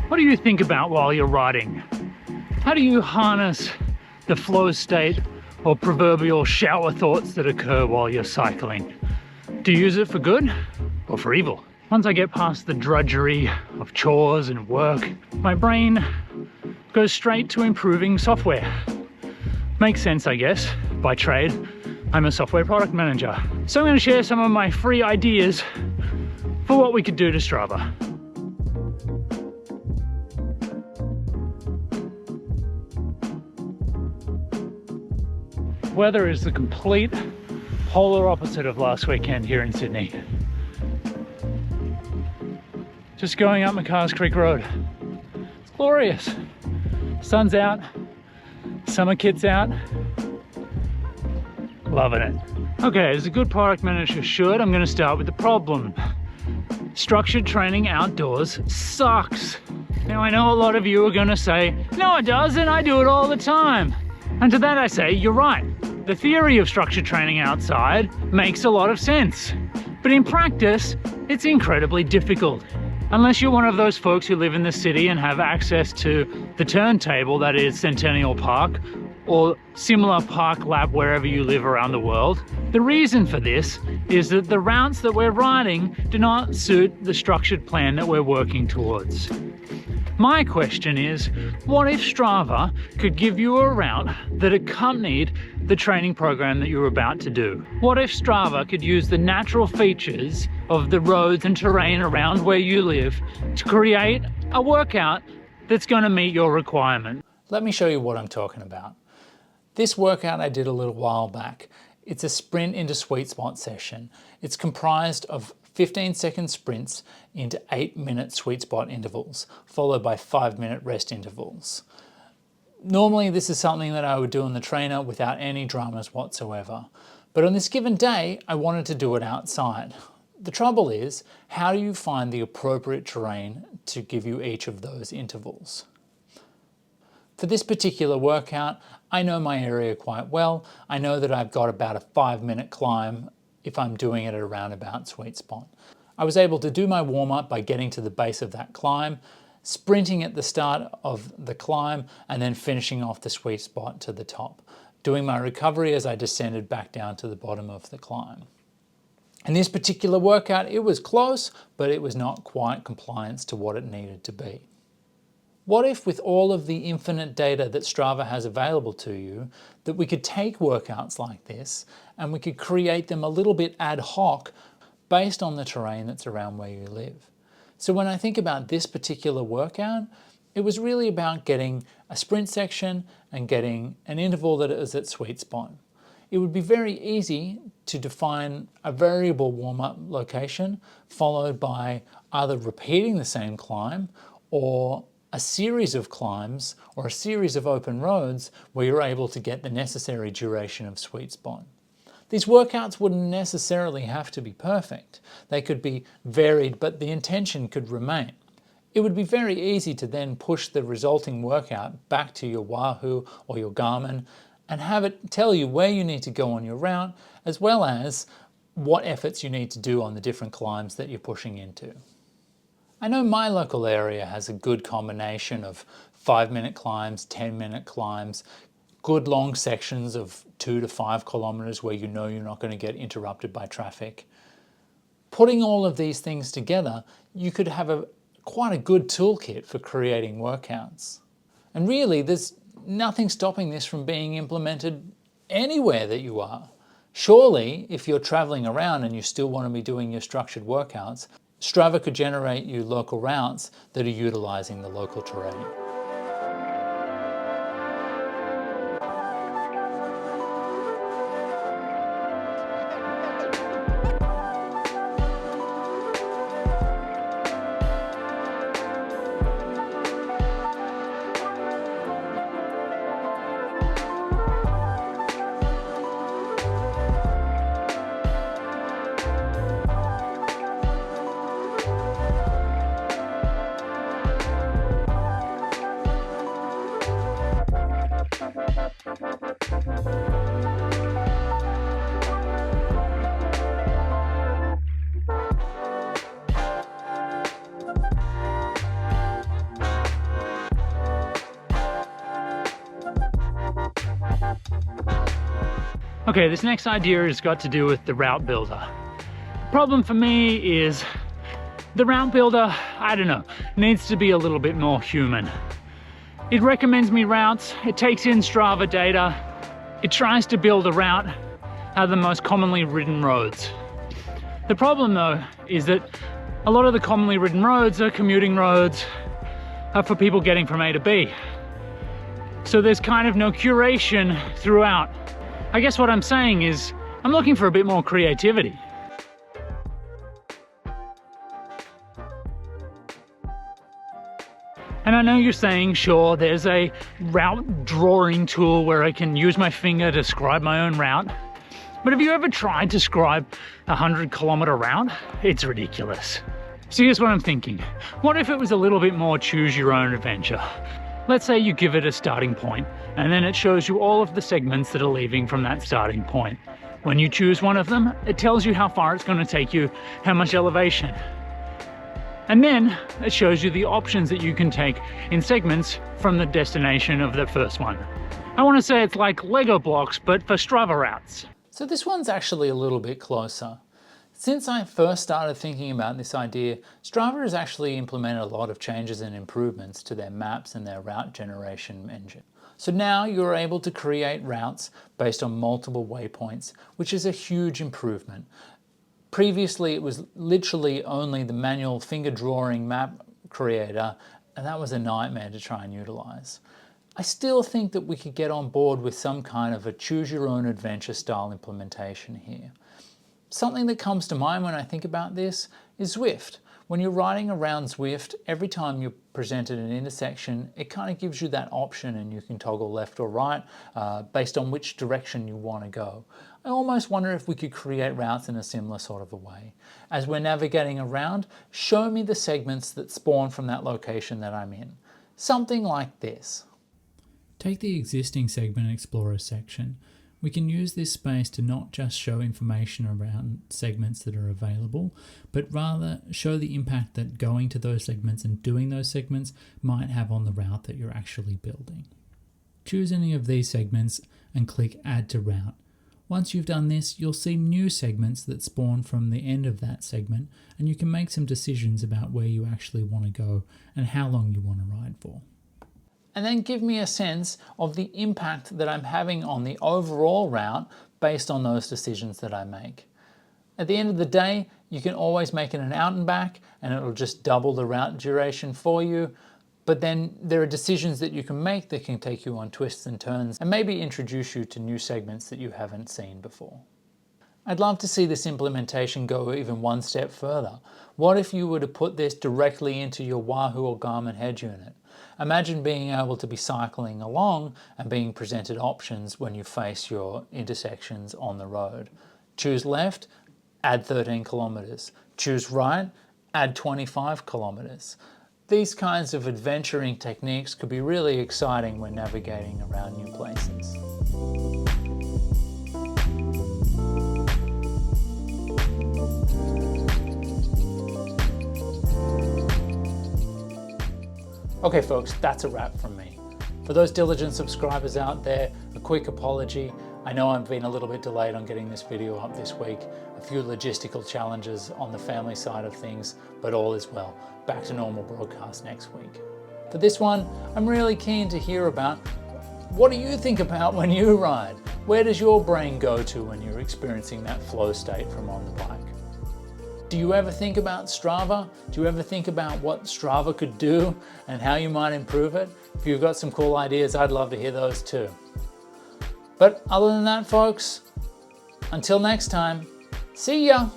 What do you think about while you're riding? How do you harness the flow state or proverbial shower thoughts that occur while you're cycling? Do you use it for good or for evil? Once I get past the drudgery of chores and work, my brain goes straight to improving software. Makes sense, I guess. By trade, I'm a software product manager. So I'm going to share some of my free ideas for what we could do to Strava. Weather is the complete polar opposite of last weekend here in Sydney. Just going up McCarrs Creek Road. It's glorious. Sun's out, summer kit's out. Loving it. Okay, as a good product manager should, I'm going to start with the problem. Structured training outdoors sucks. Now I know a lot of you are going to say, no it doesn't, I do it all the time. And to that I say, you're right. The theory of structured training outside makes a lot of sense. But in practice, it's incredibly difficult. Unless you're one of those folks who live in the city and have access to the turntable that is Centennial Park, or similar park lab wherever you live around the world. The reason for this is that the routes that we're riding do not suit the structured plan that we're working towards. My question is, what if Strava could give you a route that accompanied the training program that you're about to do? What if Strava could use the natural features of the roads and terrain around where you live to create a workout that's going to meet your requirement? Let me show you what I'm talking about. This workout I did a little while back. It's a sprint into sweet spot session. It's comprised of 15-second sprints into 8-minute sweet spot intervals, followed by 5-minute rest intervals. Normally this is something that I would do on the trainer without any dramas whatsoever. But on this given day, I wanted to do it outside. The trouble is, how do you find the appropriate terrain to give you each of those intervals? For this particular workout, I know my area quite well. I know that I've got about a 5-minute climb if I'm doing it at a roundabout sweet spot. I was able to do my warm-up by getting to the base of that climb, sprinting at the start of the climb, and then finishing off the sweet spot to the top, doing my recovery as I descended back down to the bottom of the climb. In this particular workout, it was close, but it was not quite compliance to what it needed to be. What if with all of the infinite data that Strava has available to you, that we could take workouts like this and we could create them a little bit ad hoc based on the terrain that's around where you live? So when I think about this particular workout, it was really about getting a sprint section and getting an interval that is at sweet spot. It would be very easy to define a variable warm-up location followed by either repeating the same climb or a series of climbs or a series of open roads where you're able to get the necessary duration of sweet spot. These workouts wouldn't necessarily have to be perfect. They could be varied, but the intention could remain. It would be very easy to then push the resulting workout back to your Wahoo or your Garmin and have it tell you where you need to go on your route, as well as what efforts you need to do on the different climbs that you're pushing into. I know my local area has a good combination of 5-minute climbs, 10-minute climbs, good long sections of 2 to 5 kilometers where you know you're not going to get interrupted by traffic. Putting all of these things together, you could have quite a good toolkit for creating workouts. And really, there's nothing stopping this from being implemented anywhere that you are. Surely, if you're traveling around and you still want to be doing your structured workouts, Strava could generate you local routes that are utilizing the local terrain. Okay, this next idea has got to do with the route builder. Problem for me is the route builder, I don't know, needs to be a little bit more human. It recommends me routes, it takes in Strava data, it tries to build a route out of the most commonly ridden roads. The problem though is that a lot of the commonly ridden roads are commuting roads for people getting from A to B. So there's kind of no curation throughout. I guess what I'm saying is I'm looking for a bit more creativity. And I know you're saying, sure, there's a route drawing tool where I can use my finger to scribe my own route. But have you ever tried to scribe a 100-kilometer route? It's ridiculous. So here's what I'm thinking. What if it was a little bit more choose your own adventure? Let's say you give it a starting point, and then it shows you all of the segments that are leaving from that starting point. When you choose one of them, it tells you how far it's going to take you, how much elevation. And then it shows you the options that you can take in segments from the destination of the first one. I want to say it's like Lego blocks, but for Strava routes. So this one's actually a little bit closer. Since I first started thinking about this idea, Strava has actually implemented a lot of changes and improvements to their maps and their route generation engine. So now you're able to create routes based on multiple waypoints, which is a huge improvement. Previously, it was literally only the manual finger drawing map creator, and that was a nightmare to try and utilize. I still think that we could get on board with some kind of a choose your own adventure style implementation here. Something that comes to mind when I think about this is Zwift. When you're riding around Zwift, every time you're presented an intersection, it kind of gives you that option and you can toggle left or right based on which direction you want to go. I almost wonder if we could create routes in a similar sort of a way. As we're navigating around, show me the segments that spawn from that location that I'm in. Something like this. Take the existing Segment Explorer section. We can use this space to not just show information around segments that are available, but rather show the impact that going to those segments and doing those segments might have on the route that you're actually building. Choose any of these segments and click Add to Route. Once you've done this, you'll see new segments that spawn from the end of that segment, and you can make some decisions about where you actually want to go and how long you want to ride for. And then give me a sense of the impact that I'm having on the overall route based on those decisions that I make. At the end of the day, you can always make it an out and back and it'll just double the route duration for you. But then there are decisions that you can make that can take you on twists and turns and maybe introduce you to new segments that you haven't seen before. I'd love to see this implementation go even one step further. What if you were to put this directly into your Wahoo or Garmin head unit? Imagine being able to be cycling along and being presented options when you face your intersections on the road. Choose left, add 13 kilometers. Choose right, add 25 kilometers. These kinds of adventuring techniques could be really exciting when navigating around new places. Okay folks, that's a wrap from me. For those diligent subscribers out there, a quick apology. I know I've been a little bit delayed on getting this video up this week. A few logistical challenges on the family side of things, but all is well. Back to normal broadcast next week. For this one, I'm really keen to hear about what do you think about when you ride? Where does your brain go to when you're experiencing that flow state from on the bike? Do you ever think about Strava? Do you ever think about what Strava could do and how you might improve it? If you've got some cool ideas, I'd love to hear those too. But other than that, folks, until next time, see ya!